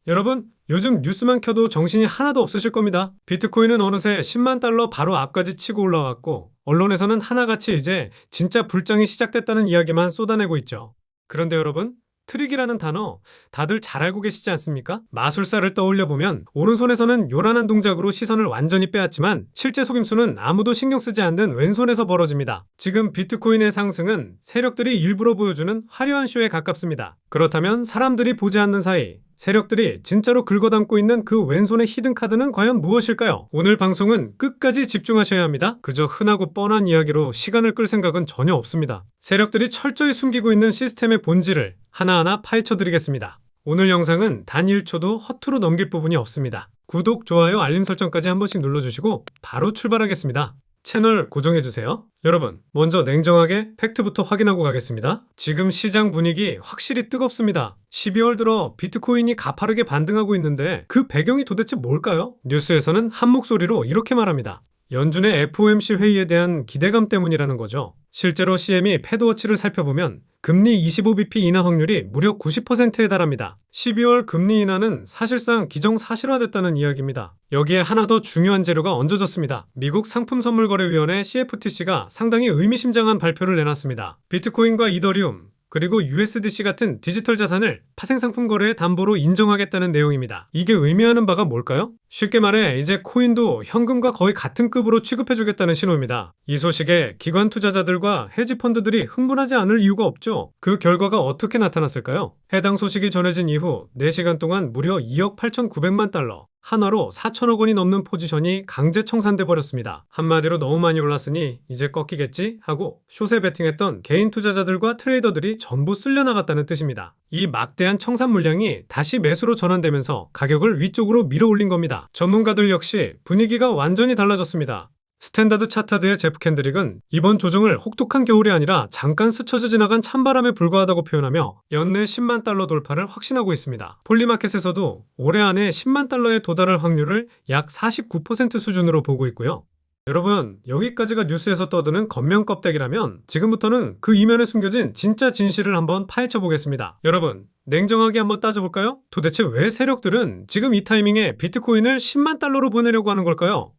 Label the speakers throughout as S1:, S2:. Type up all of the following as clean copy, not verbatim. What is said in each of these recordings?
S1: 여러분, 요즘 뉴스만 켜도 정신이 하나도 없으실 겁니다. 비트코인은 어느새 10만 달러 바로 앞까지 치고 올라왔고, 언론에서는 하나같이 이제 진짜 불장이 시작됐다는 이야기만 쏟아내고 있죠. 그런데 여러분, 트릭이라는 단어 다들 잘 알고 계시지 않습니까? 마술사를 떠올려 보면 오른손에서는 요란한 동작으로 시선을 완전히 빼앗지만 실제 속임수는 아무도 신경 쓰지 않는 왼손에서 벌어집니다. 지금 비트코인의 상승은 세력들이 일부러 보여주는 화려한 쇼에 가깝습니다. 그렇다면 사람들이 보지 않는 사이 세력들이 진짜로 긁어담고 있는 그 왼손의 히든 카드는 과연 무엇일까요? 오늘 방송은 끝까지 집중하셔야 합니다. 그저 흔하고 뻔한 이야기로 시간을 끌 생각은 전혀 없습니다. 세력들이 철저히 숨기고 있는 시스템의 본질을 하나하나 파헤쳐 드리겠습니다. 오늘 영상은 단 1초도 허투루 넘길 부분이 없습니다. 구독, 좋아요, 알림 설정까지 한 번씩 눌러주시고 바로 출발하겠습니다. 채널 고정해주세요. 여러분, 먼저 냉정하게 팩트부터 확인하고 가겠습니다. 지금 시장 분위기 확실히 뜨겁습니다. 12월 들어 비트코인이 가파르게 반등하고 있는데 그 배경이 도대체 뭘까요? 뉴스에서는 한 목소리로 이렇게 말합니다. 연준의 FOMC 회의에 대한 기대감 때문이라는 거죠. 실제로 CME 패드워치를 살펴보면 금리 25bp 인하 확률이 무려 90%에 달합니다. 12월 금리 인하는 사실상 기정사실화됐다는 이야기입니다. 여기에 하나 더 중요한 재료가 얹어졌습니다. 미국 상품선물거래위원회 CFTC가 상당히 의미심장한 발표를 내놨습니다. 비트코인과 이더리움, 그리고 USDC 같은 디지털 자산을 파생상품 거래의 담보로 인정하겠다는 내용입니다. 이게 의미하는 바가 뭘까요? 쉽게 말해 이제 코인도 현금과 거의 같은 급으로 취급해주겠다는 신호입니다. 이 소식에 기관 투자자들과 헤지펀드들이 흥분하지 않을 이유가 없죠. 그 결과가 어떻게 나타났을까요? 해당 소식이 전해진 이후 4시간 동안 무려 2억 8,900만 달러, 한화로 4천억 원이 넘는 포지션이 강제 청산돼 버렸습니다. 한마디로 너무 많이 올랐으니 이제 꺾이겠지 하고 숏에 베팅했던 개인 투자자들과 트레이더들이 전부 쓸려나갔다는 뜻입니다. 이 막대한 청산 물량이 다시 매수로 전환되면서 가격을 위쪽으로 밀어 올린 겁니다. 전문가들 역시 분위기가 완전히 달라졌습니다. 스탠다드 차타드의 제프 캔드릭은 이번 조정을 혹독한 겨울이 아니라 잠깐 스쳐져 지나간 찬바람에 불과하다고 표현하며 연내 10만 달러 돌파를 확신하고 있습니다. 폴리마켓에서도 올해 안에 10만 달러에 도달할 확률을 약 49% 수준으로 보고 있고요. 여러분, 여기까지가 뉴스에서 떠드는 겉면 껍데기라면 지금부터는 그 이면에 숨겨진 진짜 진실을 한번 파헤쳐 보겠습니다. 여러분, 냉정하게 한번 따져볼까요? 도대체 왜 세력들은 지금 이 타이밍에 비트코인을 10만 달러로 보내려고 하는 걸까요?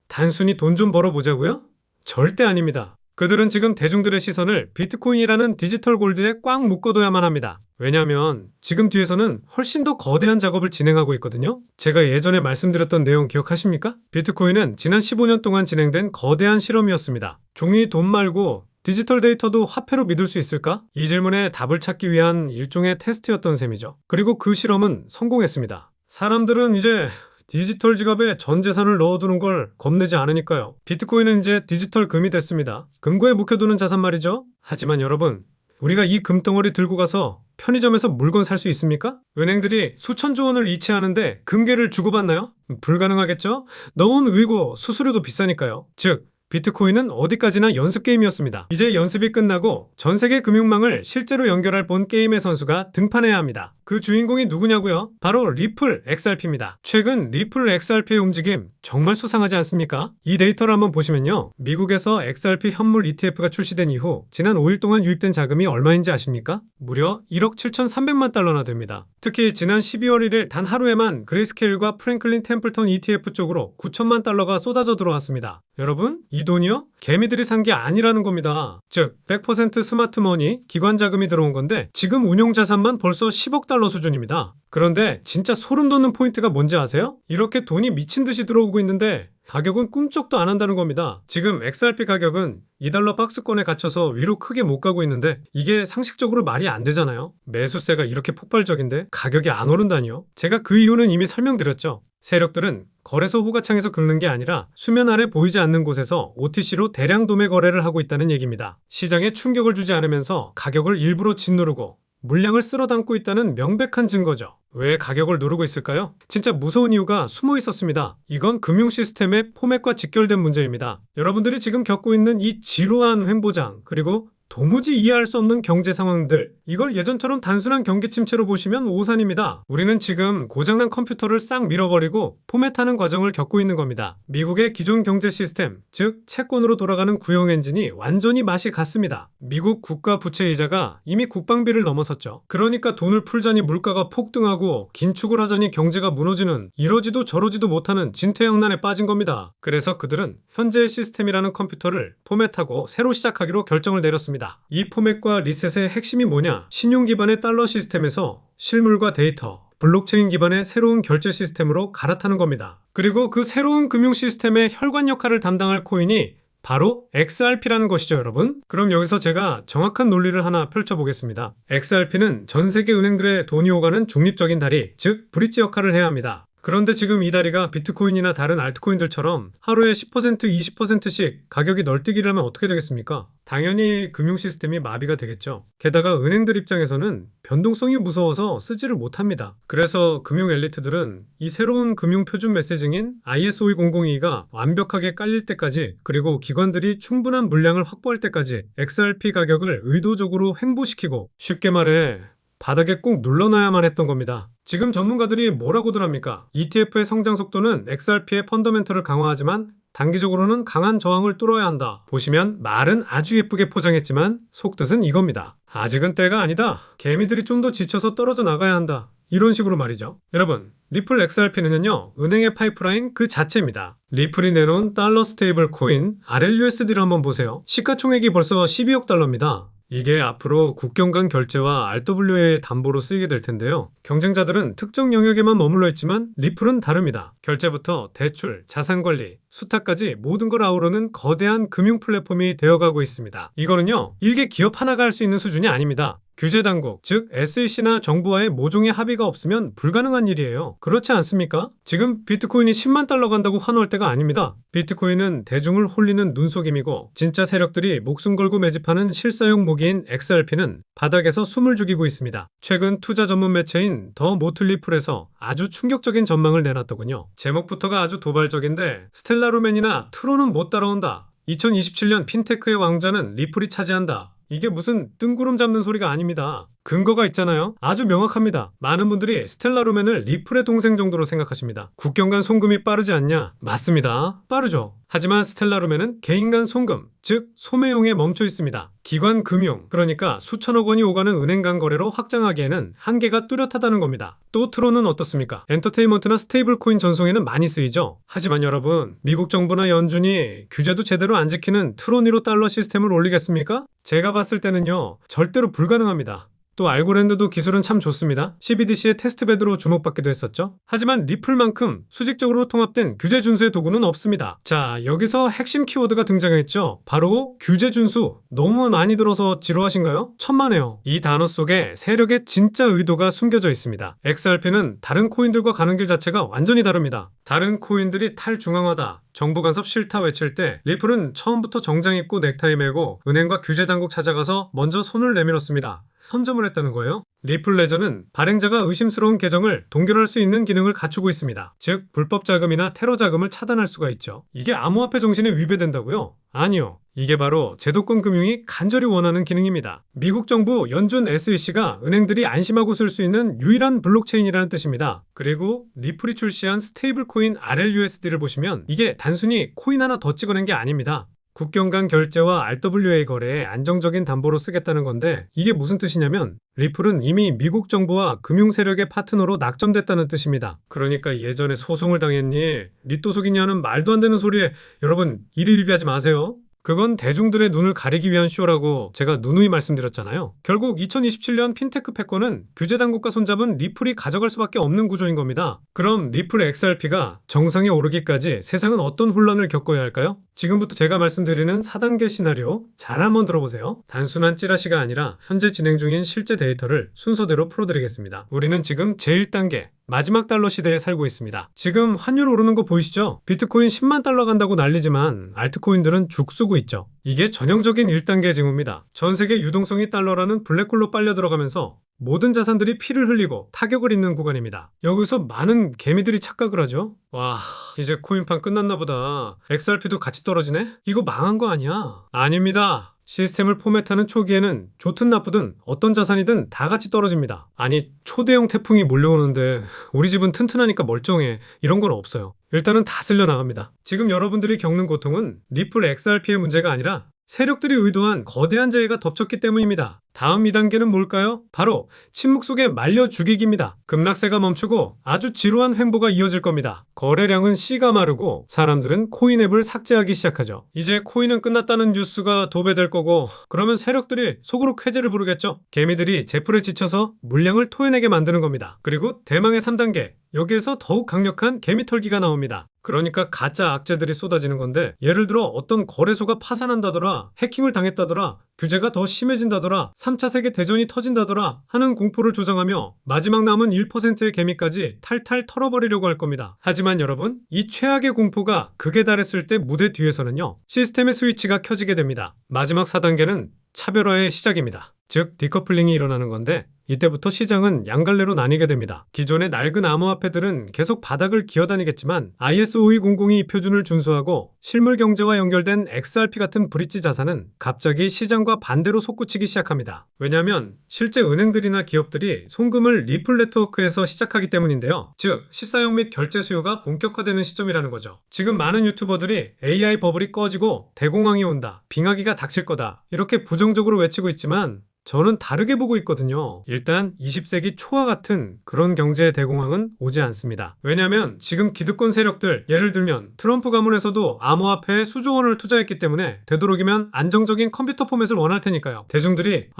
S1: 단순히 돈 좀 벌어보자고요? 절대 아닙니다. 그들은 지금 대중들의 시선을 비트코인이라는 디지털 골드에 꽉 묶어둬야만 합니다. 왜냐하면 지금 뒤에서는 훨씬 더 거대한 작업을 진행하고 있거든요. 제가 예전에 말씀드렸던 내용 기억하십니까? 비트코인은 지난 15년 동안 진행된 거대한 실험이었습니다. 종이 돈 말고 디지털 데이터도 화폐로 믿을 수 있을까? 이 질문에 답을 찾기 위한 일종의 테스트였던 셈이죠. 그리고 그 실험은 성공했습니다. 사람들은 이제 디지털 지갑에 전 재산을 넣어두는 걸 겁내지 않으니까요. 비트코인은 이제 디지털 금이 됐습니다. 금고에 묵혀두는 자산 말이죠. 하지만 여러분, 우리가 이 금덩어리 들고 가서 편의점에서 물건 살 수 있습니까? 은행들이 수천조 원을 이체하는데 금괴를 주고받나요? 불가능하겠죠? 너무 의고 수수료도 비싸니까요. 즉, 비트코인은 어디까지나 연습 게임이었습니다. 이제 연습이 끝나고 전 세계 금융망을 실제로 연결할 본 게임의 선수가 등판해야 합니다. 그 주인공이 누구냐고요? 바로 리플 XRP입니다. 최근 리플 XRP의 움직임 정말 수상하지 않습니까? 이 데이터를 한번 보시면요. 미국에서 XRP 현물 ETF가 출시된 이후 지난 5일 동안 유입된 자금이 얼마인지 아십니까? 무려 1억 7,300만 달러나 됩니다. 특히 지난 12월 1일 단 하루에만 그레이스케일과 프랭클린 템플턴 ETF 쪽으로 9천만 달러가 쏟아져 들어왔습니다. 여러분, 이 돈이요? 개미들이 산 게 아니라는 겁니다. 즉, 100% 스마트머니, 기관 자금이 들어온 건데 지금 운용 자산만 벌써 10억 달러 수준입니다. 그런데 진짜 소름 돋는 포인트가 뭔지 아세요? 이렇게 돈이 미친 듯이 들어오고 있는데 가격은 꿈쩍도 안 한다는 겁니다. 지금 XRP 가격은 2달러 박스권에 갇혀서 위로 크게 못 가고 있는데 이게 상식적으로 말이 안 되잖아요. 매수세가 이렇게 폭발적인데 가격이 안 오른다니요? 제가 그 이유는 이미 설명드렸죠. 세력들은 거래소 호가창에서 긁는 게 아니라 수면 아래 보이지 않는 곳에서 OTC로 대량 도매 거래를 하고 있다는 얘기입니다. 시장에 충격을 주지 않으면서 가격을 일부러 짓누르고 물량을 쓸어 담고 있다는 명백한 증거죠. 왜 가격을 누르고 있을까요? 진짜 무서운 이유가 숨어 있었습니다. 이건 금융 시스템의 포맷과 직결된 문제입니다. 여러분들이 지금 겪고 있는 이 지루한 횡보장, 그리고 도무지 이해할 수 없는 경제 상황들, 이걸 예전처럼 단순한 경기 침체로 보시면 오산입니다. 우리는 지금 고장난 컴퓨터를 싹 밀어버리고 포맷하는 과정을 겪고 있는 겁니다. 미국의 기존 경제 시스템, 즉 채권으로 돌아가는 구형 엔진이 완전히 맛이 갔습니다. 미국 국가 부채 이자가 이미 국방비를 넘어섰죠. 그러니까 돈을 풀자니 물가가 폭등하고 긴축을 하자니 경제가 무너지는, 이러지도 저러지도 못하는 진퇴양난에 빠진 겁니다. 그래서 그들은 현재의 시스템이라는 컴퓨터를 포맷하고 새로 시작하기로 결정을 내렸습니다. 이 포맷과 리셋의 핵심이 뭐냐? 신용 기반의 달러 시스템에서 실물과 데이터, 블록체인 기반의 새로운 결제 시스템으로 갈아타는 겁니다. 그리고 그 새로운 금융 시스템의 혈관 역할을 담당할 코인이 바로 XRP라는 것이죠, 여러분. 그럼 여기서 제가 정확한 논리를 하나 펼쳐보겠습니다. XRP는 전 세계 은행들의 돈이 오가는 중립적인 다리, 즉 브릿지 역할을 해야 합니다. 그런데 지금 이 다리가 비트코인이나 다른 알트코인들처럼 하루에 10%, 20%씩 가격이 널뛰기를 하면 어떻게 되겠습니까? 당연히 금융 시스템이 마비가 되겠죠. 게다가 은행들 입장에서는 변동성이 무서워서 쓰지를 못합니다. 그래서 금융 엘리트들은 이 새로운 금융 표준 메시징인 ISO 20022가 완벽하게 깔릴 때까지, 그리고 기관들이 충분한 물량을 확보할 때까지 XRP 가격을 의도적으로 횡보시키고, 쉽게 말해 바닥에 꾹 눌러놔야만 했던 겁니다. 지금 전문가들이 뭐라고들 합니까? ETF의 성장 속도는 XRP의 펀더멘털을 강화하지만 단기적으로는 강한 저항을 뚫어야 한다. 보시면 말은 아주 예쁘게 포장했지만 속뜻은 이겁니다. 아직은 때가 아니다. 개미들이 좀 더 지쳐서 떨어져 나가야 한다. 이런 식으로 말이죠. 여러분, 리플 XRP는요, 은행의 파이프라인 그 자체입니다. 리플이 내놓은 달러 스테이블 코인 RLUSD를 한번 보세요. 시가총액이 벌써 12억 달러입니다. 이게 앞으로 국경 간 결제와 RWA의 담보로 쓰이게 될 텐데요. 경쟁자들은 특정 영역에만 머물러 있지만 리플은 다릅니다. 결제부터 대출, 자산관리, 수탁까지 모든 걸 아우르는 거대한 금융 플랫폼이 되어가고 있습니다. 이거는요, 일개 기업 하나가 할 수 있는 수준이 아닙니다. 규제당국, 즉 SEC나 정부와의 모종의 합의가 없으면 불가능한 일이에요. 그렇지 않습니까? 지금 비트코인이 10만 달러 간다고 환호할 때가 아닙니다. 비트코인은 대중을 홀리는 눈속임이고, 진짜 세력들이 목숨 걸고 매집하는 실사용 무기인 XRP는 바닥에서 숨을 죽이고 있습니다. 최근 투자 전문 매체인 더 모틀리 풀에서 아주 충격적인 전망을 내놨더군요. 제목부터가 아주 도발적인데, 스텔라루멘이나 트론은 못 따라온다. 2027년 핀테크의 왕좌는 리플이 차지한다. 이게 무슨 뜬구름 잡는 소리가 아닙니다. 근거가 있잖아요. 아주 명확합니다. 많은 분들이 스텔라루멘을 리플의 동생 정도로 생각하십니다. 국경 간 송금이 빠르지 않냐? 맞습니다. 빠르죠. 하지만 스텔라루멘은 개인 간 송금, 즉 소매용에 멈춰 있습니다. 기관 금융, 그러니까 수천억 원이 오가는 은행 간 거래로 확장하기에는 한계가 뚜렷하다는 겁니다. 또 트론은 어떻습니까? 엔터테인먼트나 스테이블 코인 전송에는 많이 쓰이죠. 하지만 여러분, 미국 정부나 연준이 규제도 제대로 안 지키는 트론1로 달러 시스템을 올리겠습니까? 제가 봤을 때는요, 절대로 불가능합니다. 또 알고랜드도 기술은 참 좋습니다. CBDC의 테스트베드로 주목받기도 했었죠. 하지만 리플만큼 수직적으로 통합된 규제 준수의 도구는 없습니다. 자, 여기서 핵심 키워드가 등장했죠. 바로 규제 준수. 너무 많이 들어서 지루하신가요? 천만에요. 이 단어 속에 세력의 진짜 의도가 숨겨져 있습니다. XRP는 다른 코인들과 가는 길 자체가 완전히 다릅니다. 다른 코인들이 탈중앙화다, 정부 간섭 싫다 외칠 때 리플은 처음부터 정장 입고 넥타이 메고 은행과 규제 당국 찾아가서 먼저 손을 내밀었습니다. 선점을 했다는 거예요. 리플 레저는 발행자가 의심스러운 계정을 동결할 수 있는 기능을 갖추고 있습니다. 즉, 불법 자금이나 테러 자금을 차단할 수가 있죠. 이게 암호화폐 정신에 위배된다고요? 아니요. 이게 바로 제도권 금융이 간절히 원하는 기능입니다. 미국 정부 연준 SEC가 은행들이 안심하고 쓸 수 있는 유일한 블록체인이라는 뜻입니다. 그리고 리플이 출시한 스테이블 코인 RLUSD를 보시면 이게 단순히 코인 하나 더 찍어낸 게 아닙니다. 국경 간 결제와 RWA 거래에 안정적인 담보로 쓰겠다는 건데, 이게 무슨 뜻이냐면 리플은 이미 미국 정부와 금융 세력의 파트너로 낙점됐다는 뜻입니다. 그러니까 예전에 소송을 당했니? 리또 속이냐는 말도 안 되는 소리에 여러분 일일비하지 마세요. 그건 대중들의 눈을 가리기 위한 쇼라고 제가 누누이 말씀드렸잖아요. 결국 2027년 핀테크 패권은 규제 당국과 손잡은 리플이 가져갈 수밖에 없는 구조인 겁니다. 그럼 리플 XRP가 정상에 오르기까지 세상은 어떤 혼란을 겪어야 할까요? 지금부터 제가 말씀드리는 4단계 시나리오 잘 한번 들어보세요. 단순한 찌라시가 아니라 현재 진행 중인 실제 데이터를 순서대로 풀어드리겠습니다. 우리는 지금 제1단계 마지막 달러 시대에 살고 있습니다. 지금 환율 오르는 거 보이시죠? 비트코인 10만 달러 간다고 난리지만 알트코인들은 죽쓰고 있죠. 이게 전형적인 1단계 징후입니다. 전 세계 유동성이 달러라는 블랙홀로 빨려 들어가면서 모든 자산들이 피를 흘리고 타격을 입는 구간입니다. 여기서 많은 개미들이 착각을 하죠. 와, 이제 코인판 끝났나 보다. XRP도 같이 떨어지네? 이거 망한 거 아니야? 아닙니다. 시스템을 포맷하는 초기에는 좋든 나쁘든 어떤 자산이든 다 같이 떨어집니다. 아니, 초대형 태풍이 몰려오는데 우리 집은 튼튼하니까 멀쩡해. 이런 건 없어요. 일단은 다 쓸려 나갑니다. 지금 여러분들이 겪는 고통은 리플 XRP의 문제가 아니라 세력들이 의도한 거대한 재해가 덮쳤기 때문입니다. 다음 2단계는 뭘까요? 바로 침묵 속에 말려 죽이기입니다. 급락세가 멈추고 아주 지루한 횡보가 이어질 겁니다. 거래량은 씨가 마르고 사람들은 코인 앱을 삭제하기 시작하죠. 이제 코인은 끝났다는 뉴스가 도배될 거고, 그러면 세력들이 속으로 쾌재를 부르겠죠. 개미들이 제풀에 지쳐서 물량을 토해내게 만드는 겁니다. 그리고 대망의 3단계, 여기에서 더욱 강력한 개미 털기가 나옵니다. 그러니까 가짜 악재들이 쏟아지는 건데, 예를 들어 어떤 거래소가 파산한다더라, 해킹을 당했다더라, 규제가 더 심해진다더라, 3차 세계 대전이 터진다더라 하는 공포를 조장하며 마지막 남은 1%의 개미까지 탈탈 털어버리려고 할 겁니다. 하지만 여러분, 이 최악의 공포가 극에 달했을 때 무대 뒤에서는요, 시스템의 스위치가 켜지게 됩니다. 마지막 4단계는 차별화의 시작입니다. 즉 디커플링이 일어나는 건데, 이때부터 시장은 양갈래로 나뉘게 됩니다. 기존의 낡은 암호화폐들은 계속 바닥을 기어다니겠지만 ISO 20022 표준을 준수하고 실물 경제와 연결된 XRP 같은 브릿지 자산은 갑자기 시장과 반대로 솟구치기 시작합니다. 왜냐하면 실제 은행들이나 기업들이 송금을 리플 네트워크에서 시작하기 때문인데요. 즉 시사용 및 결제 수요가 본격화되는 시점이라는 거죠. 지금 많은 유튜버들이 AI 버블이 꺼지고 대공황이 온다, 빙하기가 닥칠 거다 이렇게 부정적으로 외치고 있지만 저는 다르게 보고 있거든요. 일단 20세기 초와 같은 그런 경제의 대공황은 오지 않습니다. 왜냐하면 지금 기득권 세력들, 예를 들면 트럼프 가문에서도 암호화폐에 수조 원을 투자했기 때문에 되도록이면 안정적인 컴퓨터 포맷을 원할 테니까요. 대중들이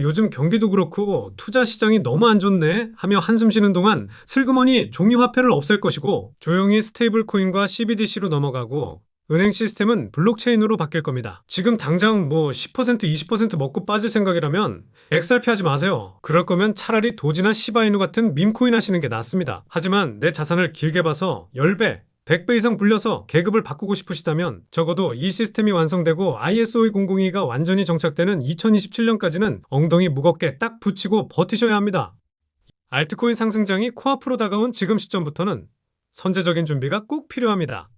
S1: 요즘 경기도 그렇고 투자 시장이 너무 안 좋네 하며 한숨 쉬는 동안 슬그머니 종이화폐를 없앨 것이고 조용히 스테이블 코인과 CBDC로 넘어가고 은행 시스템은 블록체인으로 바뀔 겁니다. 지금 당장 10%, 20% 먹고 빠질 생각이라면 XRP 하지 마세요. 그럴 거면 차라리 도지나 시바이누 같은 밈코인 하시는 게 낫습니다. 하지만 내 자산을 길게 봐서 10배, 100배 이상 불려서 계급을 바꾸고 싶으시다면 적어도 이 시스템이 완성되고 ISO 20022가 완전히 정착되는 2027년까지는 엉덩이 무겁게 딱 붙이고 버티셔야 합니다. 알트코인 상승장이 코앞으로 다가온 지금 시점부터는 선제적인 준비가 꼭 필요합니다.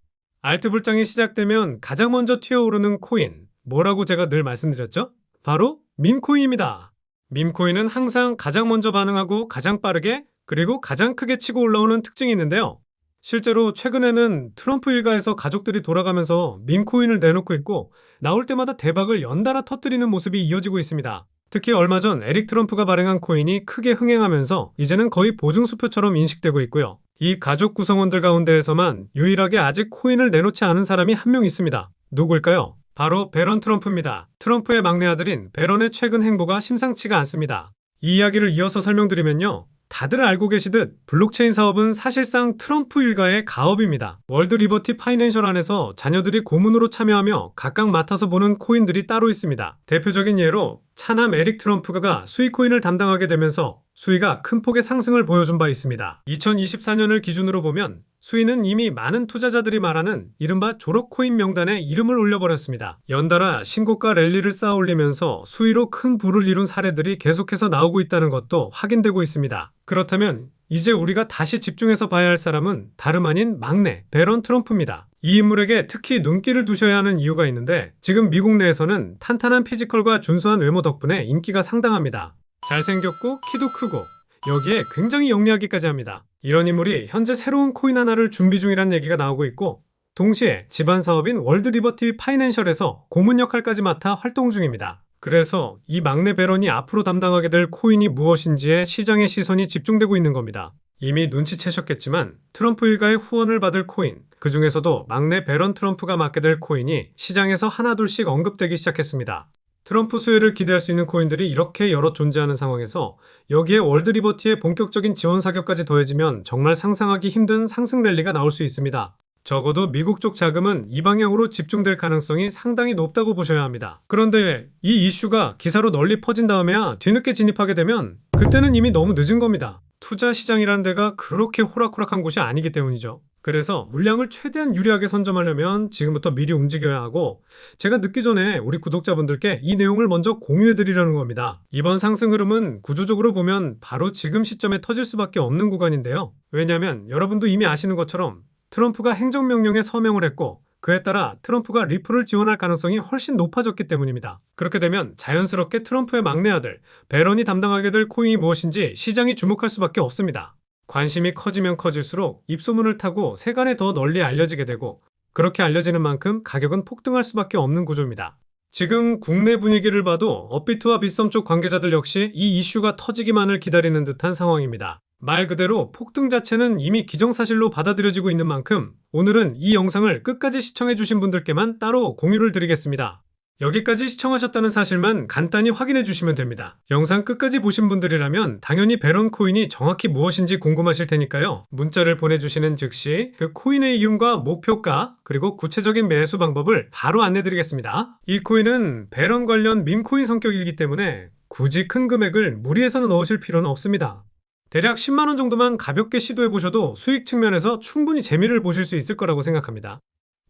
S1: 알트 불장이 시작되면 가장 먼저 튀어오르는 코인, 뭐라고 제가 늘 말씀드렸죠? 바로 밈코인입니다. 밈코인은 항상 가장 먼저 반응하고 가장 빠르게 그리고 가장 크게 치고 올라오는 특징이 있는데요. 실제로 최근에는 트럼프 일가에서 가족들이 돌아가면서 밈코인을 내놓고 있고 나올 때마다 대박을 연달아 터뜨리는 모습이 이어지고 있습니다. 특히 얼마 전 에릭 트럼프가 발행한 코인이 크게 흥행하면서 이제는 거의 보증수표처럼 인식되고 있고요. 이 가족 구성원들 가운데에서만 유일하게 아직 코인을 내놓지 않은 사람이 한 명 있습니다. 누굴까요? 바로 배런 트럼프입니다. 트럼프의 막내 아들인 배런의 최근 행보가 심상치가 않습니다. 이 이야기를 이어서 설명드리면요. 다들 알고 계시듯 블록체인 사업은 사실상 트럼프 일가의 가업입니다. 월드 리버티 파이낸셜 안에서 자녀들이 고문으로 참여하며 각각 맡아서 보는 코인들이 따로 있습니다. 대표적인 예로 차남 에릭 트럼프가 수익 코인을 담당하게 되면서 수위가 큰 폭의 상승을 보여준 바 있습니다. 2024년을 기준으로 보면 수위는 이미 많은 투자자들이 말하는 이른바 졸업코인 명단에 이름을 올려버렸습니다. 연달아 신고가 랠리를 쌓아올리면서 수위로 큰 부를 이룬 사례들이 계속해서 나오고 있다는 것도 확인되고 있습니다. 그렇다면 이제 우리가 다시 집중해서 봐야 할 사람은 다름 아닌 막내 배런 트럼프입니다. 이 인물에게 특히 눈길을 두셔야 하는 이유가 있는데 지금 미국 내에서는 탄탄한 피지컬과 준수한 외모 덕분에 인기가 상당합니다. 잘생겼고 키도 크고 여기에 굉장히 영리하기까지 합니다. 이런 인물이 현재 새로운 코인 하나를 준비 중이라는 얘기가 나오고 있고 동시에 집안 사업인 월드 리버티 파이낸셜에서 고문 역할까지 맡아 활동 중입니다. 그래서 이 막내 배런이 앞으로 담당하게 될 코인이 무엇인지에 시장의 시선이 집중되고 있는 겁니다. 이미 눈치채셨겠지만 트럼프 일가의 후원을 받을 코인, 그 중에서도 막내 배런 트럼프가 맡게 될 코인이 시장에서 하나둘씩 언급되기 시작했습니다. 트럼프 수혜를 기대할 수 있는 코인들이 이렇게 여럿 존재하는 상황에서 여기에 월드 리버티의 본격적인 지원 사격까지 더해지면 정말 상상하기 힘든 상승 랠리가 나올 수 있습니다. 적어도 미국 쪽 자금은 이 방향으로 집중될 가능성이 상당히 높다고 보셔야 합니다. 그런데 이 이슈가 기사로 널리 퍼진 다음에야 뒤늦게 진입하게 되면 그때는 이미 너무 늦은 겁니다. 투자 시장이라는 데가 그렇게 호락호락한 곳이 아니기 때문이죠. 그래서 물량을 최대한 유리하게 선점하려면 지금부터 미리 움직여야 하고 제가 늦기 전에 우리 구독자분들께 이 내용을 먼저 공유해드리려는 겁니다. 이번 상승 흐름은 구조적으로 보면 바로 지금 시점에 터질 수밖에 없는 구간인데요. 왜냐하면 여러분도 이미 아시는 것처럼 트럼프가 행정명령에 서명을 했고 그에 따라 트럼프가 리플을 지원할 가능성이 훨씬 높아졌기 때문입니다. 그렇게 되면 자연스럽게 트럼프의 막내 아들 배런이 담당하게 될 코인이 무엇인지 시장이 주목할 수밖에 없습니다. 관심이 커지면 커질수록 입소문을 타고 세간에 더 널리 알려지게 되고, 그렇게 알려지는 만큼 가격은 폭등할 수밖에 없는 구조입니다. 지금 국내 분위기를 봐도 업비트와 빗썸 쪽 관계자들 역시 이 이슈가 터지기만을 기다리는 듯한 상황입니다. 말 그대로 폭등 자체는 이미 기정사실로 받아들여지고 있는 만큼 오늘은 이 영상을 끝까지 시청해주신 분들께만 따로 공유를 드리겠습니다. 여기까지 시청하셨다는 사실만 간단히 확인해 주시면 됩니다. 영상 끝까지 보신 분들이라면 당연히 배런 코인이 정확히 무엇인지 궁금하실 테니까요. 문자를 보내주시는 즉시 그 코인의 이윤과 목표가 그리고 구체적인 매수 방법을 바로 안내드리겠습니다. 이 코인은 배런 관련 밈코인 성격이기 때문에 굳이 큰 금액을 무리해서 넣으실 필요는 없습니다. 대략 10만원 정도만 가볍게 시도해보셔도 수익 측면에서 충분히 재미를 보실 수 있을 거라고 생각합니다.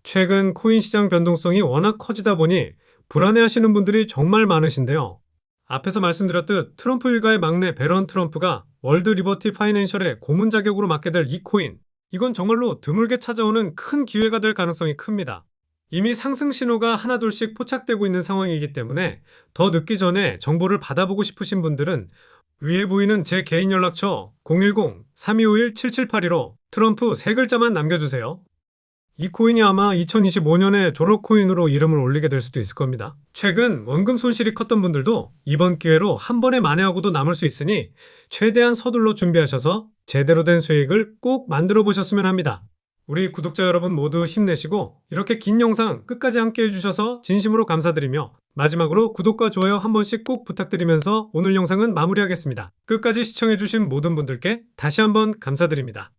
S1: 최근 코인 시장 변동성이 워낙 커지다 보니 불안해하시는 분들이 정말 많으신데요. 앞에서 말씀드렸듯 트럼프 일가의 막내 배런 트럼프가 월드 리버티 파이낸셜의 고문 자격으로 맡게 될 이 코인, 이건 정말로 드물게 찾아오는 큰 기회가 될 가능성이 큽니다. 이미 상승 신호가 하나둘씩 포착되고 있는 상황이기 때문에 더 늦기 전에 정보를 받아보고 싶으신 분들은 위에 보이는 제 개인 연락처 010-3251-7782로 트럼프 세 글자만 남겨주세요. 이 코인이 아마 2025년에 졸업 코인으로 이름을 올리게 될 수도 있을 겁니다. 최근 원금 손실이 컸던 분들도 이번 기회로 한 번에 만회하고도 남을 수 있으니 최대한 서둘러 준비하셔서 제대로 된 수익을 꼭 만들어 보셨으면 합니다. 우리 구독자 여러분 모두 힘내시고 이렇게 긴 영상 끝까지 함께 해주셔서 진심으로 감사드리며 마지막으로 구독과 좋아요 한 번씩 꼭 부탁드리면서 오늘 영상은 마무리하겠습니다. 끝까지 시청해주신 모든 분들께 다시 한번 감사드립니다.